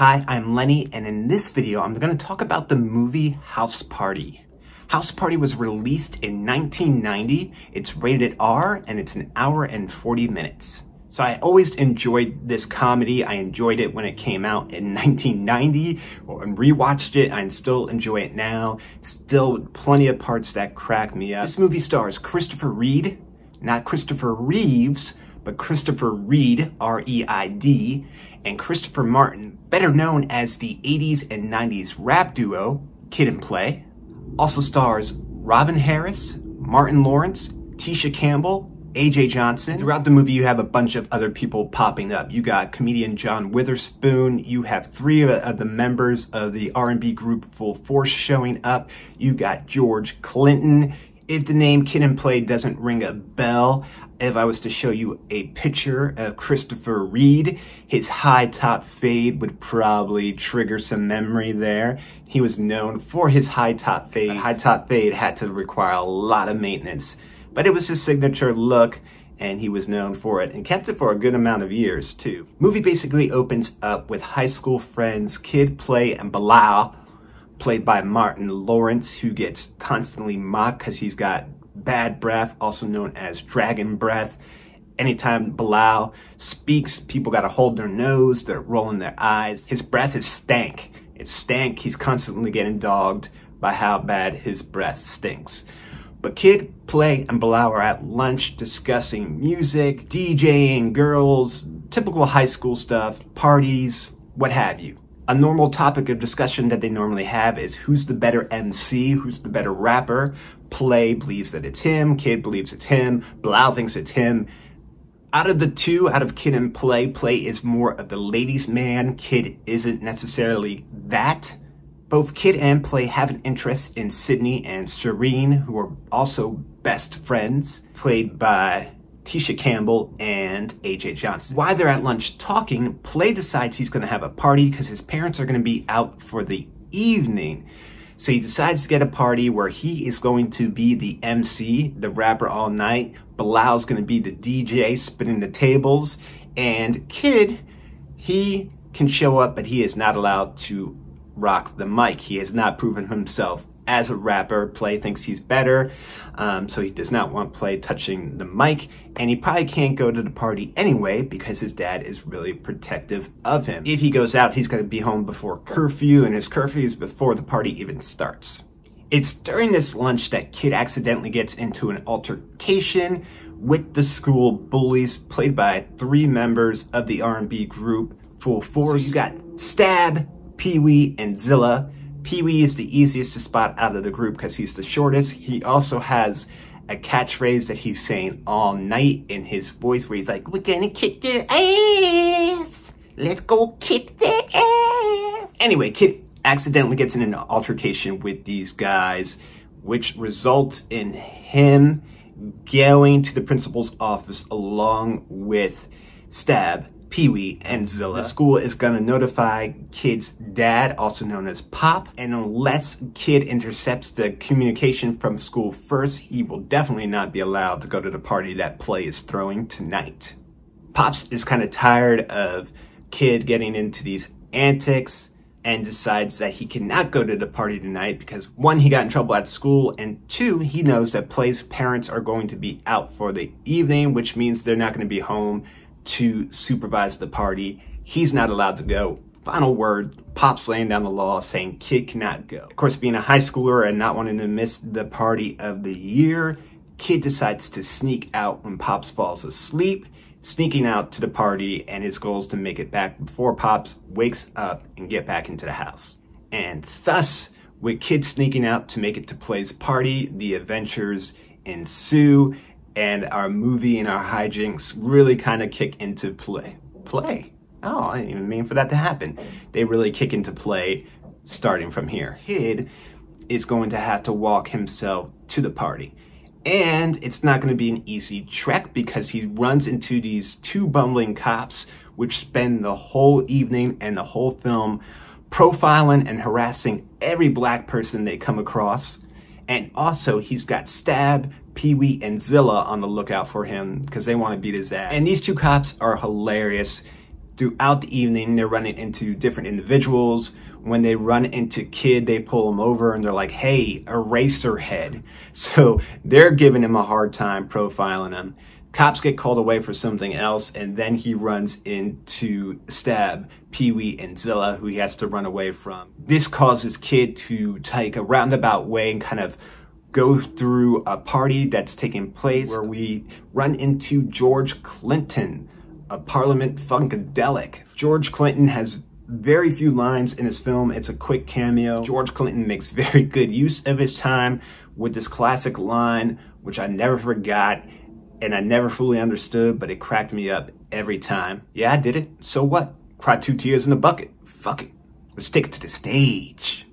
Hi, I'm Lenny, and in this video, I'm going to talk about the movie House Party. House Party was released in 1990. It's rated R, and it's an hour and 40 minutes. So I always enjoyed this comedy. I enjoyed it when it came out in 1990, and rewatched it. I still enjoy it now. Still plenty of parts that crack me up. This movie stars Christopher Reid, not Christopher Reeves, but Christopher Reid, R-E-I-D, and Christopher Martin, better known as the 80s and 90s rap duo, Kid and Play. Also stars Robin Harris, Martin Lawrence, Tisha Campbell, AJ Johnson. Throughout the movie, you have a bunch of other people popping up. You got comedian John Witherspoon. You have three of the members of the R&B group Full Force showing up. You got George Clinton. If the name Kid and Play doesn't ring a bell, if I was to show you a picture of Christopher Reid, his high top fade would probably trigger some memory there. He was known for his high top fade. High top fade had to require a lot of maintenance, but it was his signature look, and he was known for it and kept it for a good amount of years too. Movie basically opens up with high school friends Kid, Play, and Bilal, played by Martin Lawrence, who gets constantly mocked because he's got bad breath, also known as dragon breath. Anytime Bilal speaks, people gotta hold their nose, they're rolling their eyes. His breath is stank. It's stank. He's constantly getting dogged by how bad his breath stinks. But Kid, Play, and Bilal are at lunch discussing music, DJing, girls, typical high school stuff, parties, what have you. A normal topic of discussion that they normally have is who's the better MC, who's the better rapper. Play believes that it's him, Kid believes it's him, Bilal thinks it's him. Out of the two, out of Kid and Play, Play is more of the ladies' man, Kid isn't necessarily that. Both Kid and Play have an interest in Sydney and Serene, who are also best friends, played by Tisha Campbell and AJ Johnson. While they're at lunch talking, Play decides he's going to have a party because his parents are going to be out for the evening. So he decides to get a party where he is going to be the MC, the rapper all night. Bilal's going to be the DJ spinning the tables. And Kid, he can show up, but he is not allowed to rock the mic. He has not proven himself as a rapper. Play thinks he's better, so he does not want Play touching the mic, and he probably can't go to the party anyway because his dad is really protective of him. If he goes out, he's going to be home before curfew, and his curfew is before the party even starts. It's during this lunch that Kid accidentally gets into an altercation with the school bullies, played by three members of the R&B group Full Force. So you got Stab, Pee-wee, and Zilla. Pee-wee is the easiest to spot out of the group because he's the shortest. He also has a catchphrase that he's saying all night in his voice where he's like, "We're gonna kick their ass. Let's go kick their ass." Anyway, Kid accidentally gets in an altercation with these guys, which results in him going to the principal's office along with Stab, Pee-wee, and Zilla. The school is going to notify Kid's dad, also known as Pop, and unless Kid intercepts the communication from school first, he will definitely not be allowed to go to the party that Play is throwing tonight. Pops is kind of tired of Kid getting into these antics and decides that he cannot go to the party tonight because one, he got in trouble at school, and two, he knows that Play's parents are going to be out for the evening, which means they're not going to be home to supervise the party. He's not allowed to go. Final word, Pop's laying down the law saying Kid cannot go. Of course, being a high schooler and not wanting to miss the party of the year, Kid decides to sneak out when Pops falls asleep, sneaking out to the party, and his goal is to make it back before Pops wakes up and get back into the house. And thus, with Kid sneaking out to make it to Play's party, the adventures ensue, and our movie and our hijinks really kind of kick into play. Oh, I didn't even mean for that to happen. They really kick into play starting from here. Kid is going to have to walk himself to the party. And it's not going to be an easy trek because he runs into these two bumbling cops, which spend the whole evening and the whole film profiling and harassing every black person they come across. And also, he's got Stab, Pee-wee, and Zilla on the lookout for him because they want to beat his ass. And these two cops are hilarious. Throughout the evening, they're running into different individuals. When they run into Kid, they pull him over and they're like, hey, Eraserhead. So they're giving him a hard time, profiling him. Cops get called away for something else, and then he runs in to stab Pee-wee and Zilla, who he has to run away from. This causes Kid to take a roundabout way and kind of go through a party that's taking place where we run into George Clinton, a Parliament Funkadelic. George Clinton has very few lines in his film. It's a quick cameo. George Clinton makes very good use of his time with this classic line, which I never forgot and I never fully understood, but it cracked me up every time. Yeah, I did it. So what? Cried 2 tears in a bucket. Fuck it. Let's take it to the stage.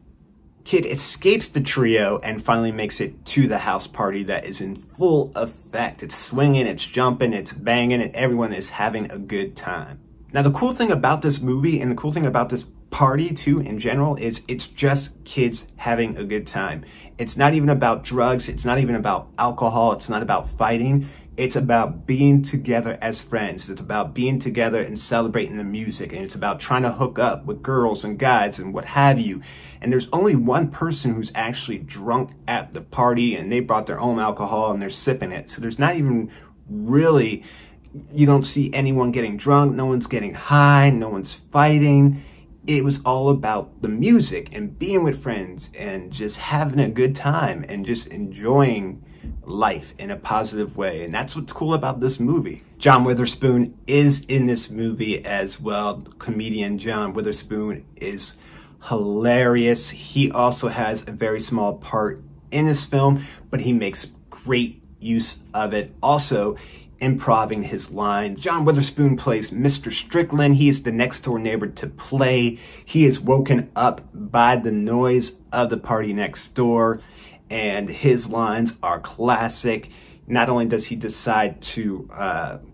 Kid escapes the trio and finally makes it to the house party that is in full effect. It's swinging, it's jumping, it's banging, and everyone is having a good time. Now, the cool thing about this movie and the cool thing about this party too in general is it's just kids having a good time. It's not even about drugs. It's not even about alcohol. It's not about fighting. It's about being together as friends. It's about being together and celebrating the music. And it's about trying to hook up with girls and guys and what have you. And there's only one person who's actually drunk at the party, and they brought their own alcohol and they're sipping it. So there's not even really, you don't see anyone getting drunk. No one's getting high. No one's fighting. It was all about the music and being with friends and just having a good time and just enjoying life in a positive way. And that's what's cool about this movie. John Witherspoon is in this movie as well. Comedian John Witherspoon is hilarious. He also has a very small part in this film, but he makes great use of it. Also, improving his lines. John Witherspoon plays Mr. Strickland. He is the next door neighbor to Play. He is woken up by the noise of the party next door, and his lines are classic. Not only does he decide to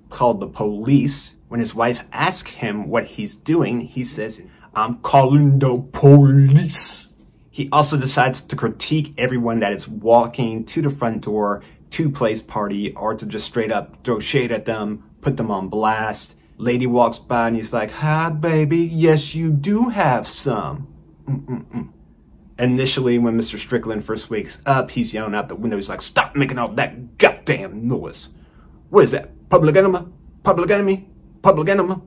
call the police, when his wife asks him what he's doing, he says, "I'm calling the police." He also decides to critique everyone that is walking to the front door to Play's party, or to just straight up throw shade at them, put them on blast. Lady walks by and he's like, "Hi, baby. Yes, you do have some." Initially, when Mr. Strickland first wakes up, he's yelling out the window. He's like, "Stop making all that goddamn noise. What is that? Public enema? Public enemy? Public enema?"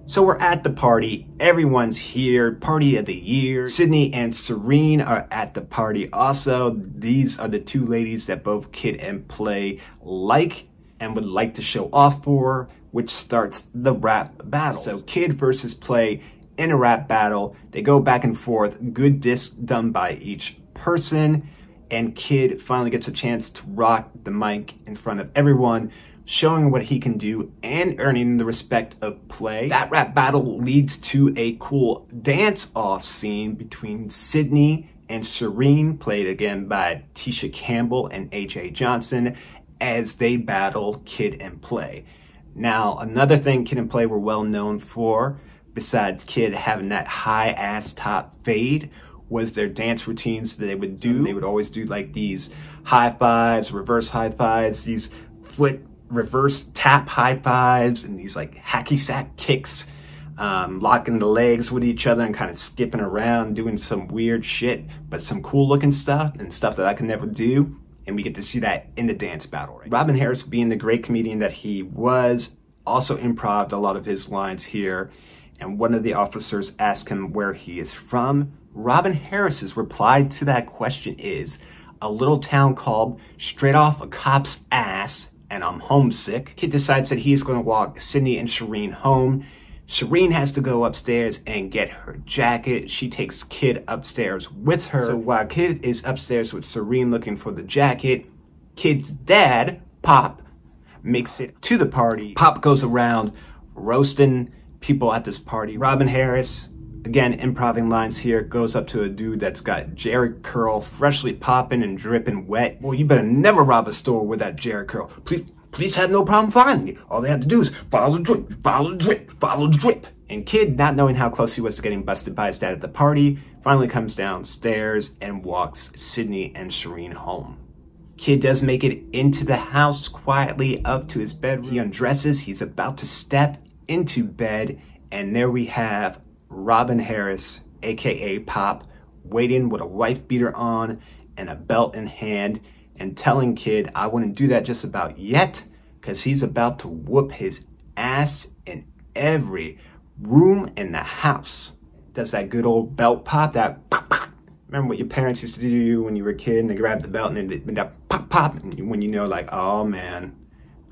So we're at the party. Everyone's here. Party of the year. Sydney and Serene are at the party also. These are the two ladies that both Kid and Play like and would like to show off for, which starts the rap battle. So Kid versus Play in a rap battle. They go back and forth. Good discs done by each person. And Kid finally gets a chance to rock the mic in front of everyone, showing what he can do and earning the respect of Play. That rap battle leads to a cool dance-off scene between Sydney and Serene, played again by Tisha Campbell and AJ Johnson, as they battle Kid and Play. Now, another thing Kid and Play were well known for, besides Kid having that high-ass top fade, was their dance routines that they would do. They would always do like these high fives, reverse high fives, these foot reverse tap high fives, and these like hacky sack kicks, locking the legs with each other and kind of skipping around, doing some weird shit, but some cool looking stuff and stuff that I can never do. And we get to see that in the dance battle. Right? Robin Harris, being the great comedian that he was, also improv'd a lot of his lines here. And one of the officers asked him where he is from. Robin Harris's reply to that question is, "A little town called Straight Off a Cop's Ass, and I'm homesick." Kid decides that he is going to walk Sydney and Serene home. Serene has to go upstairs and get her jacket. She takes Kid upstairs with her. So while Kid is upstairs with Serene looking for the jacket, Kid's dad, Pop, makes it to the party. Pop goes around roasting people at this party. Robin Harris, again, improving lines here, goes up to a dude that's got Jerry curl freshly popping and dripping wet. "Well, you better never rob a store with that Jerry curl. Police had no problem finding you. All they had to do is follow the drip, follow the drip, follow the drip." And Kid, not knowing how close he was to getting busted by his dad at the party, finally comes downstairs and walks Sydney and Serene home. Kid does make it into the house quietly up to his bedroom. He undresses. He's about to step into bed, and there we have Robin Harris, aka Pop, waiting with a wife beater on and a belt in hand and telling Kid, I wouldn't do that just about yet, because he's about to whoop his ass in every room in the house. Does that good old belt pop, that remember what your parents used to do to you when you were a kid, and they grabbed the belt and then that pop pop, and when you know, like, oh man,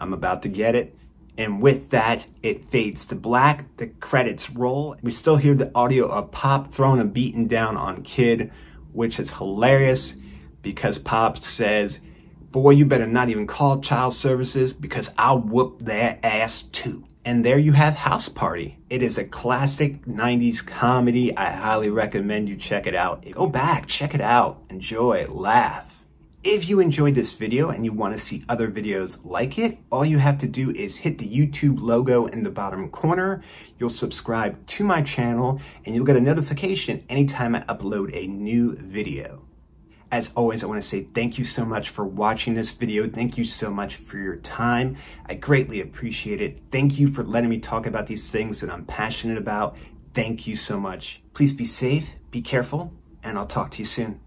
I'm about to get it. And with that, it fades to black, the credits roll. We still hear the audio of Pop throwing a beating down on Kid, which is hilarious because Pop says, boy, you better not even call child services because I'll whoop their ass too. And there you have House Party. It is a classic 90s comedy. I highly recommend you check it out. Go back, check it out, enjoy, laugh. If you enjoyed this video and you want to see other videos like it, all you have to do is hit the YouTube logo in the bottom corner. You'll subscribe to my channel and you'll get a notification anytime I upload a new video. As always, I want to say thank you so much for watching this video. Thank you so much for your time. I greatly appreciate it. Thank you for letting me talk about these things that I'm passionate about. Thank you so much. Please be safe, be careful, and I'll talk to you soon.